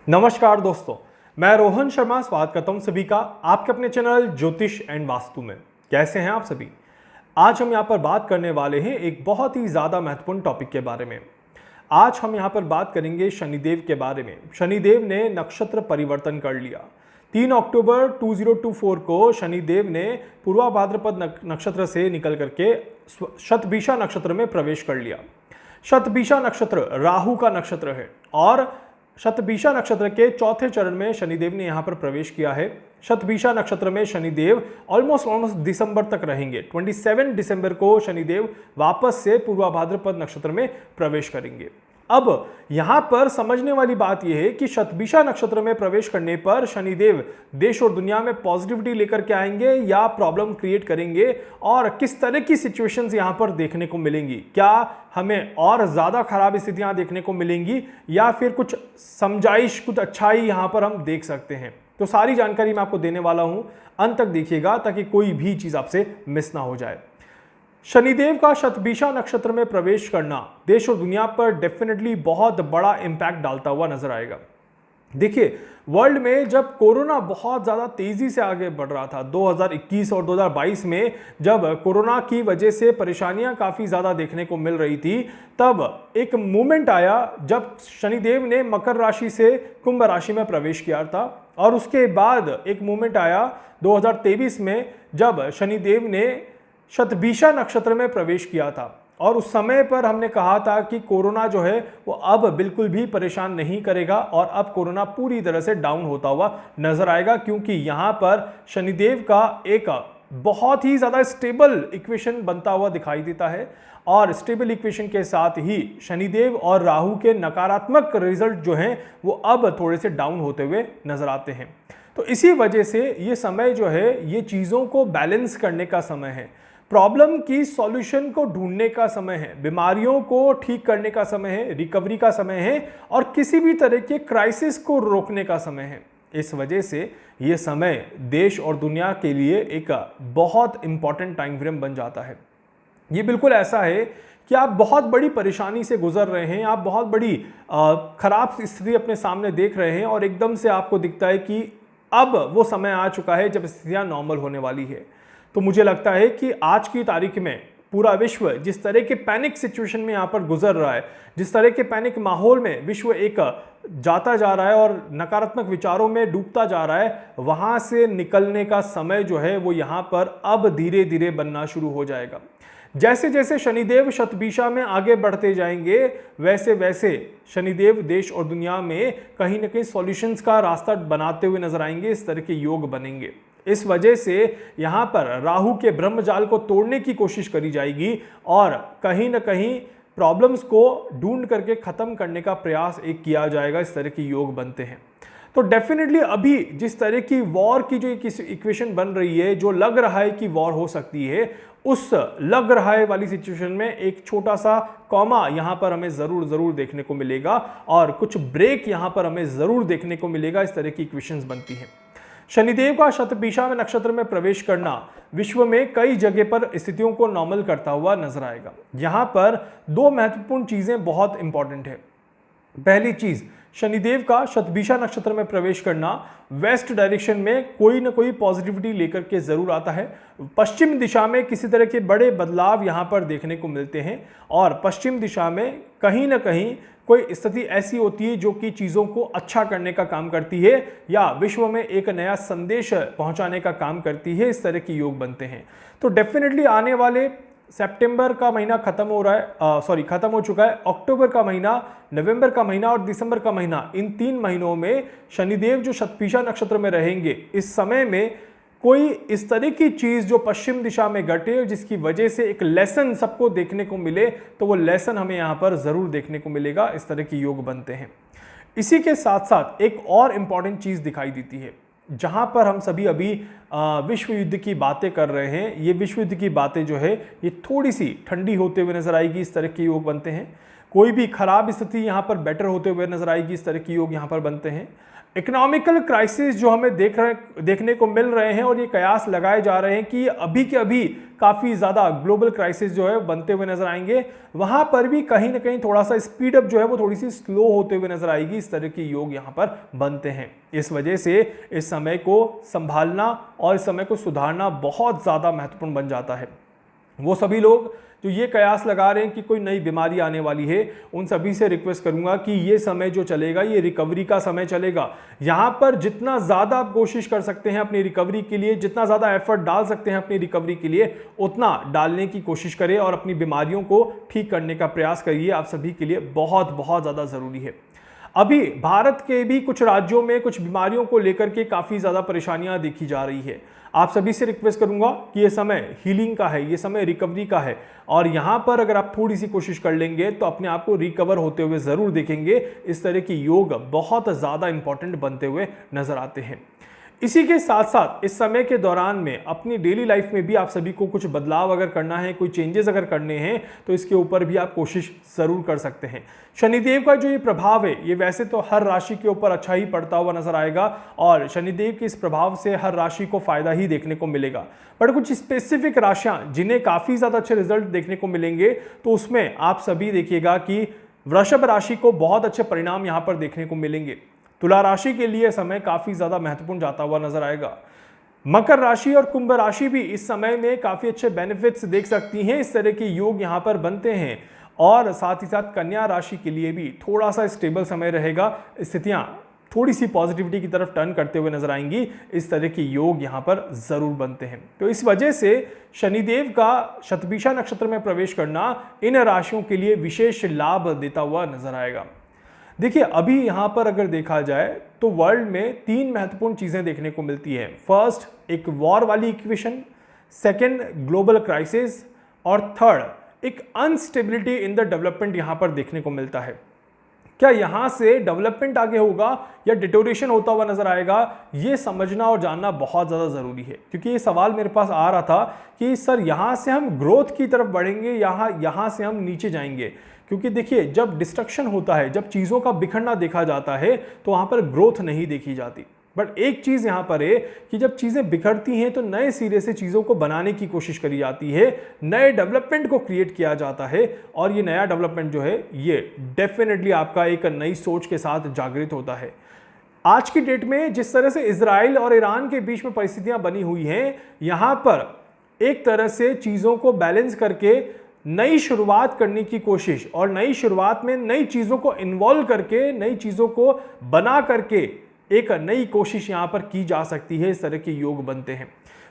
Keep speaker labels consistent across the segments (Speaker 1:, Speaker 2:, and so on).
Speaker 1: नमस्कार दोस्तों, मैं रोहन शर्मा स्वागत करता हूं सभी का आपके अपने चैनल ज्योतिष एंड वास्तु में। कैसे हैं आप सभी? आज हम यहां पर बात करने वाले हैं एक बहुत ही ज़्यादा महत्वपूर्ण टॉपिक के बारे में। आज हम यहां पर बात करेंगे शनिदेव के बारे में। शनिदेव ने नक्षत्र परिवर्तन कर लिया। 3 अक्टूबर 2024 को शनिदेव ने पूर्वा भाद्रपद नक्षत्र से निकल करके शतभिषा नक्षत्र में प्रवेश कर लिया। शतभिषा नक्षत्र राहु का नक्षत्र है और शतभिषा नक्षत्र के चौथे चरण में शनिदेव ने यहां पर प्रवेश किया है। शतभिषा नक्षत्र में शनिदेव ऑलमोस्ट दिसंबर तक रहेंगे। 27 दिसंबर को शनिदेव वापस से पूर्वा भाद्रपद नक्षत्र में प्रवेश करेंगे। अब यहां पर समझने वाली बात यह है कि शतभिषा नक्षत्र में प्रवेश करने पर शनिदेव देश और दुनिया में पॉजिटिविटी लेकर के आएंगे या प्रॉब्लम क्रिएट करेंगे, और किस तरह की सिचुएशंस यहां पर देखने को मिलेंगी। क्या हमें और ज्यादा खराब स्थितियां देखने को मिलेंगी या फिर कुछ समझाइश, कुछ अच्छाई यहां पर हम देख सकते हैं। तो सारी जानकारी मैं आपको देने वाला हूं, अंत तक देखिएगा ताकि कोई भी चीज आपसे मिस ना हो जाए। शनिदेव का शतभिषा नक्षत्र में प्रवेश करना देश और दुनिया पर डेफिनेटली बहुत बड़ा इंपैक्ट डालता हुआ नजर आएगा। देखिए, वर्ल्ड में जब कोरोना बहुत ज़्यादा तेज़ी से आगे बढ़ रहा था 2021 और 2022 में, जब कोरोना की वजह से परेशानियां काफ़ी ज़्यादा देखने को मिल रही थी, तब एक मोमेंट आया जब शनिदेव ने मकर राशि से कुंभ राशि में प्रवेश किया था। और उसके बाद एक मोमेंट आया 2023 में जब शनिदेव ने शतभिषा नक्षत्र में प्रवेश किया था। और उस समय पर हमने कहा था कि कोरोना जो है वो अब बिल्कुल भी परेशान नहीं करेगा और अब कोरोना पूरी तरह से डाउन होता हुआ नजर आएगा, क्योंकि यहां पर शनिदेव का एक बहुत ही ज्यादा स्टेबल इक्वेशन बनता हुआ दिखाई देता है। और स्टेबल इक्वेशन के साथ ही शनिदेव और राहु के नकारात्मक रिजल्ट जो हैं वो अब थोड़े से डाउन होते हुए नजर आते हैं। तो इसी वजह से ये समय जो है ये चीज़ों को बैलेंस करने का समय है, प्रॉब्लम की सॉल्यूशन को ढूंढने का समय है, बीमारियों को ठीक करने का समय है, रिकवरी का समय है और किसी भी तरह के क्राइसिस को रोकने का समय है। इस वजह से ये समय देश और दुनिया के लिए एक बहुत इंपॉर्टेंट टाइम फ्रेम बन जाता है। ये बिल्कुल ऐसा है कि आप बहुत बड़ी परेशानी से गुजर रहे हैं, आप बहुत बड़ी खराब स्थिति अपने सामने देख रहे हैं और एकदम से आपको दिखता है कि अब वो समय आ चुका है जब स्थितियां नॉर्मल होने वाली है। तो मुझे लगता है कि आज की तारीख में पूरा विश्व जिस तरह के पैनिक सिचुएशन में यहाँ पर गुजर रहा है, जिस तरह के पैनिक माहौल में विश्व एक जाता जा रहा है और नकारात्मक विचारों में डूबता जा रहा है, वहाँ से निकलने का समय जो है वो यहाँ पर अब धीरे धीरे बनना शुरू हो जाएगा। जैसे जैसे शनिदेव शतभिषा में आगे बढ़ते जाएंगे वैसे वैसे शनिदेव देश और दुनिया में कहीं ना कहीं सॉल्यूशंस का रास्ता बनाते हुए नजर आएंगे। इस तरह के योग बनेंगे। इस वजह से यहाँ पर राहु के ब्रह्मजाल को तोड़ने की कोशिश करी जाएगी और कहीं ना कहीं प्रॉब्लम्स को ढूंढ करके खत्म करने का प्रयास एक किया जाएगा। इस तरह के योग बनते हैं। तो डेफिनेटली अभी जिस तरह की वॉर की जो इक्वेशन बन रही है, जो लग रहा है कि वॉर हो सकती है, उस लग रहा है वाली सिचुएशन में एक छोटा सा कॉमा यहां पर हमें जरूर देखने को मिलेगा और कुछ ब्रेक यहां पर हमें जरूर देखने को मिलेगा। इस तरह की इक्वेशंस बनती हैं। शनिदेव का शतभिषा में नक्षत्र में प्रवेश करना विश्व में कई जगह पर स्थितियों को नॉर्मल करता हुआ नजर आएगा। यहां पर दो महत्वपूर्ण चीजें बहुत इंपॉर्टेंट है। पहली चीज, शनिदेव का शतभिषा नक्षत्र में प्रवेश करना वेस्ट डायरेक्शन में कोई ना कोई पॉजिटिविटी लेकर के जरूर आता है। पश्चिम दिशा में किसी तरह के बड़े बदलाव यहां पर देखने को मिलते हैं और पश्चिम दिशा में कहीं ना कहीं कोई स्थिति ऐसी होती है जो कि चीज़ों को अच्छा करने का काम करती है या विश्व में एक नया संदेश पहुंचाने का काम करती है। इस तरह के योग बनते हैं। तो डेफिनेटली आने वाले सितंबर का महीना खत्म हो रहा है, खत्म हो चुका है। अक्टूबर का महीना, नवंबर का महीना और दिसंबर का महीना, इन 3 महीनों में शनिदेव जो शतभिषा नक्षत्र में रहेंगे, इस समय में कोई इस तरह की चीज जो पश्चिम दिशा में घटे जिसकी वजह से एक लेसन सबको देखने को मिले, तो वो लेसन हमें यहां पर जरूर देखने को मिलेगा। इस तरह के योग बनते हैं। इसी के साथ साथ एक और इंपॉर्टेंट चीज दिखाई देती है, जहां पर हम सभी अभी विश्व युद्ध की बातें कर रहे हैं। ये विश्व युद्ध की बातें जो है ये थोड़ी सी ठंडी होते हुए नजर आएगी। इस तरह के योग बनते हैं। कोई भी खराब स्थिति यहाँ पर बेटर होते हुए नजर आएगी, इस तरह की योग यहाँ पर बनते हैं। इकोनॉमिकल क्राइसिस जो हमें देखने को मिल रहे हैं और ये कयास लगाए जा रहे हैं कि अभी के अभी काफ़ी ज़्यादा ग्लोबल क्राइसिस जो है बनते हुए नजर आएंगे, वहाँ पर भी कहीं ना कहीं थोड़ा सा स्पीड अप जो है वो थोड़ी सी स्लो होते हुए नजर आएगी, इस तरह के योग यहाँ पर बनते हैं। इस वजह से इस समय को संभालना और इस समय को सुधारना बहुत ज़्यादा महत्वपूर्ण बन जाता है। वो सभी लोग जो ये कयास लगा रहे हैं कि कोई नई बीमारी आने वाली है, उन सभी से रिक्वेस्ट करूंगा कि ये समय जो चलेगा ये रिकवरी का समय चलेगा। यहाँ पर जितना ज़्यादा आप कोशिश कर सकते हैं अपनी रिकवरी के लिए, जितना ज़्यादा एफर्ट डाल सकते हैं अपनी रिकवरी के लिए, उतना डालने की कोशिश करें और अपनी बीमारियों को ठीक करने का प्रयास करिए। आप सभी के लिए बहुत बहुत ज़्यादा ज़रूरी है। अभी भारत के भी कुछ राज्यों में कुछ बीमारियों को लेकर के काफ़ी ज़्यादा परेशानियां देखी जा रही है। आप सभी से रिक्वेस्ट करूंगा कि ये समय हीलिंग का है, ये समय रिकवरी का है और यहाँ पर अगर आप थोड़ी सी कोशिश कर लेंगे तो अपने आप को रिकवर होते हुए ज़रूर देखेंगे। इस तरह की योग बहुत ज़्यादा इंपॉर्टेंट बनते हुए नजर आते हैं। इसी के साथ साथ इस समय के दौरान में अपनी डेली लाइफ में भी आप सभी को कुछ बदलाव अगर करना है, कोई चेंजेस अगर करने हैं, तो इसके ऊपर भी आप कोशिश ज़रूर कर सकते हैं। शनिदेव का जो ये प्रभाव है ये वैसे तो हर राशि के ऊपर अच्छा ही पड़ता हुआ नजर आएगा और शनिदेव के इस प्रभाव से हर राशि को फायदा ही देखने को मिलेगा। पर कुछ स्पेसिफिक राशियां जिन्हें काफ़ी ज़्यादा अच्छे रिजल्ट देखने को मिलेंगे, तो उसमें आप सभी देखिएगा कि वृषभ राशि को बहुत अच्छे परिणाम यहाँ पर देखने को मिलेंगे। तुला राशि के लिए समय काफी ज्यादा महत्वपूर्ण जाता हुआ नजर आएगा। मकर राशि और कुंभ राशि भी इस समय में काफी अच्छे बेनिफिट्स देख सकती हैं, इस तरह के योग यहां पर बनते हैं। और साथ ही साथ कन्या राशि के लिए भी थोड़ा सा स्टेबल समय रहेगा, स्थितियां थोड़ी सी पॉजिटिविटी की तरफ टर्न करते हुए नजर आएंगी, इस तरह के योग यहां पर जरूर बनते हैं। तो इस वजह से शनिदेव का शतभिषा नक्षत्र में प्रवेश करना इन राशियों के लिए विशेष लाभ देता हुआ नजर आएगा। देखिए अभी यहाँ पर अगर देखा जाए तो वर्ल्ड में तीन महत्वपूर्ण चीज़ें देखने को मिलती है। फर्स्ट, एक वॉर वाली इक्वेशन, सेकेंड ग्लोबल क्राइसिस और थर्ड एक अनस्टेबिलिटी इन द डेवलपमेंट यहाँ पर देखने को मिलता है। क्या यहाँ से डेवलपमेंट आगे होगा या डिटोरेशन होता हुआ नजर आएगा, ये समझना और जानना बहुत ज़्यादा ज़रूरी है। क्योंकि ये सवाल मेरे पास आ रहा था कि सर यहाँ से हम ग्रोथ की तरफ बढ़ेंगे, यहाँ से हम नीचे जाएंगे। क्योंकि देखिए जब डिस्ट्रक्शन होता है, जब चीज़ों का बिखरना देखा जाता है, तो वहाँ पर ग्रोथ नहीं देखी जाती। बट एक चीज़ यहाँ पर है कि जब चीज़ें बिखरती हैं तो नए सिरे से चीज़ों को बनाने की कोशिश करी जाती है, नए डेवलपमेंट को क्रिएट किया जाता है और ये नया डेवलपमेंट जो है ये डेफिनेटली आपका एक नई सोच के साथ जागृत होता है। आज की डेट में जिस तरह से इजराइल और ईरान के बीच में परिस्थितियां बनी हुई हैं, यहाँ पर एक तरह से चीज़ों को बैलेंस करके नई शुरुआत करने की कोशिश और नई शुरुआत में नई चीज़ों को इन्वॉल्व करके, नई चीज़ों को बना करके एक नई कोशिश यहाँ पर की जा सकती है। इस तरह के योग बनते हैं।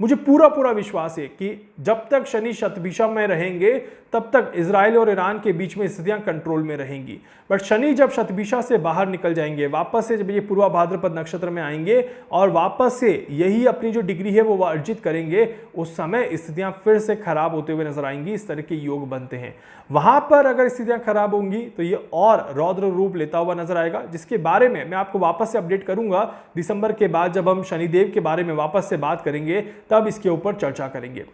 Speaker 1: मुझे पूरा विश्वास है कि जब तक शनि शतभिषा में रहेंगे तब तक इजराइल और ईरान के बीच में स्थितियां कंट्रोल में रहेंगी। बट शनि जब शतभिषा से बाहर निकल जाएंगे, वापस से जब ये पूर्वा भाद्रपद नक्षत्र में आएंगे और वापस से यही अपनी जो डिग्री है वो अर्जित करेंगे, उस समय स्थितियां फिर से खराब होते हुए नजर आएंगी। इस तरह के योग बनते हैं। वहां पर अगर स्थितियां खराब होंगी तो ये और रौद्र रूप लेता हुआ नजर आएगा, जिसके बारे में मैं आपको वापस से अपडेट करूंगा दिसंबर के बाद। जब हम शनिदेव के बारे में वापस से बात करेंगे तब इसके ऊपर चर्चा करेंगे।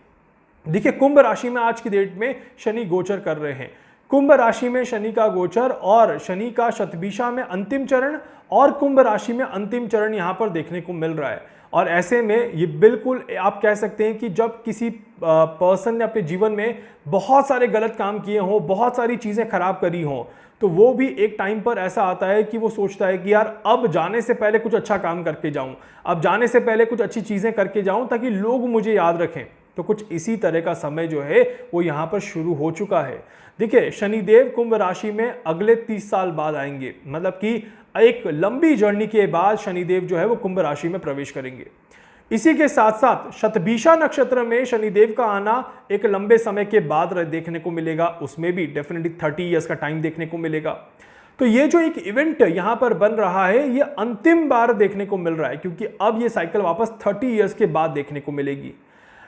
Speaker 1: देखिए कुंभ राशि में आज की डेट में शनि गोचर कर रहे हैं। कुंभ राशि में शनि का गोचर और शनि का शतभिषा में अंतिम चरण और कुंभ राशि में अंतिम चरण यहां पर देखने को मिल रहा है। और ऐसे में ये बिल्कुल आप कह सकते हैं कि जब किसी पर्सन ने अपने जीवन में बहुत सारे गलत काम किए हों, बहुत सारी चीज़ें खराब करी हों, तो वो भी एक टाइम पर ऐसा आता है कि वो सोचता है कि यार अब जाने से पहले कुछ अच्छा काम करके जाऊं, अब जाने से पहले कुछ अच्छी चीज़ें करके जाऊं ताकि लोग मुझे याद रखें। तो कुछ इसी तरह का समय जो है वो यहाँ पर शुरू हो चुका है। देखिए शनिदेव कुंभ राशि में अगले 30 साल बाद आएंगे, मतलब कि एक लंबी जर्नी के बाद शनिदेव जो है वो कुंभ राशि में प्रवेश करेंगे। इसी के साथ साथ शतभिषा नक्षत्र में शनिदेव का आना एक लंबे समय के बाद देखने को मिलेगा, उसमें भी डेफिनेटली 30 ईयर्स का टाइम देखने को मिलेगा। तो ये जो एक इवेंट यहां पर बन रहा है ये अंतिम बार देखने को मिल रहा है, क्योंकि अब ये साइकिल वापस 30 ईयर्स के बाद देखने को मिलेगी।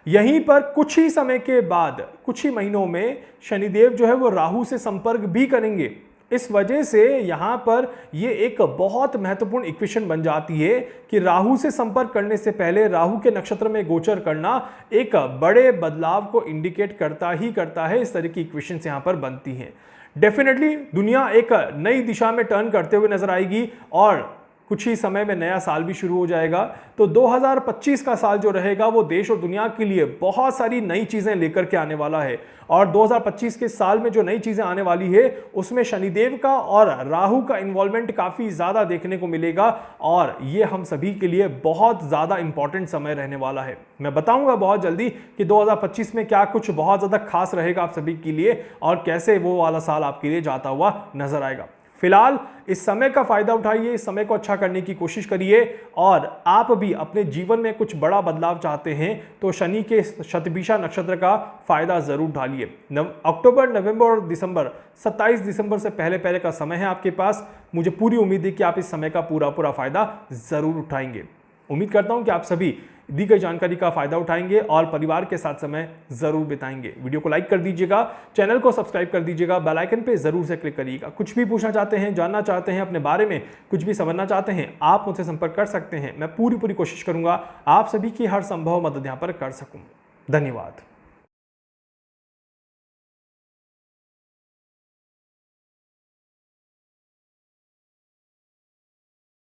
Speaker 1: यहीं पर कुछ ही समय के बाद, कुछ ही महीनों में शनिदेव जो है वो राहु से संपर्क भी करेंगे। इस वजह से यहां पर ये एक बहुत महत्वपूर्ण इक्वेशन बन जाती है कि राहु से संपर्क करने से पहले राहु के नक्षत्र में गोचर करना एक बड़े बदलाव को इंडिकेट करता ही करता है। इस तरह की इक्वेशंस यहां पर बनती हैं। डेफिनेटली दुनिया एक नई दिशा में टर्न करते हुए नजर आएगी और कुछ ही समय में नया साल भी शुरू हो जाएगा। तो 2025 का साल जो रहेगा वो देश और दुनिया के लिए बहुत सारी नई चीजें लेकर के आने वाला है। और 2025 के साल में जो नई चीजें आने वाली है उसमें शनिदेव का और राहु का इन्वॉल्वमेंट काफी ज्यादा देखने को मिलेगा और ये हम सभी के लिए बहुत ज्यादा इंपॉर्टेंट समय रहने वाला है। मैं बताऊंगा बहुत जल्दी कि 2025 में क्या कुछ बहुत ज्यादा खास रहेगा आप सभी के लिए और कैसे वो वाला साल आपके लिए जाता हुआ नजर आएगा। फिलहाल इस समय का फायदा उठाइए, इस समय को अच्छा करने की कोशिश करिए और आप भी अपने जीवन में कुछ बड़ा बदलाव चाहते हैं तो शनि के शतभिषा नक्षत्र का फायदा जरूर उठाइए। अक्टूबर, नवंबर और दिसंबर, 27 दिसंबर से पहले पहले का समय है आपके पास। मुझे पूरी उम्मीद है कि आप इस समय का पूरा फायदा जरूर उठाएंगे। उम्मीद करता हूं कि आप सभी दी गई जानकारी का फायदा उठाएंगे और परिवार के साथ समय जरूर बिताएंगे। वीडियो को लाइक कर दीजिएगा, चैनल को सब्सक्राइब कर दीजिएगा, बेल आइकन पे जरूर से क्लिक करिएगा। कुछ भी पूछना चाहते हैं, जानना चाहते हैं, अपने बारे में कुछ भी समझना चाहते हैं, आप मुझसे संपर्क कर सकते हैं। मैं पूरी कोशिश करूंगा आप सभी की हर संभव मदद यहां पर कर सकूं। धन्यवाद।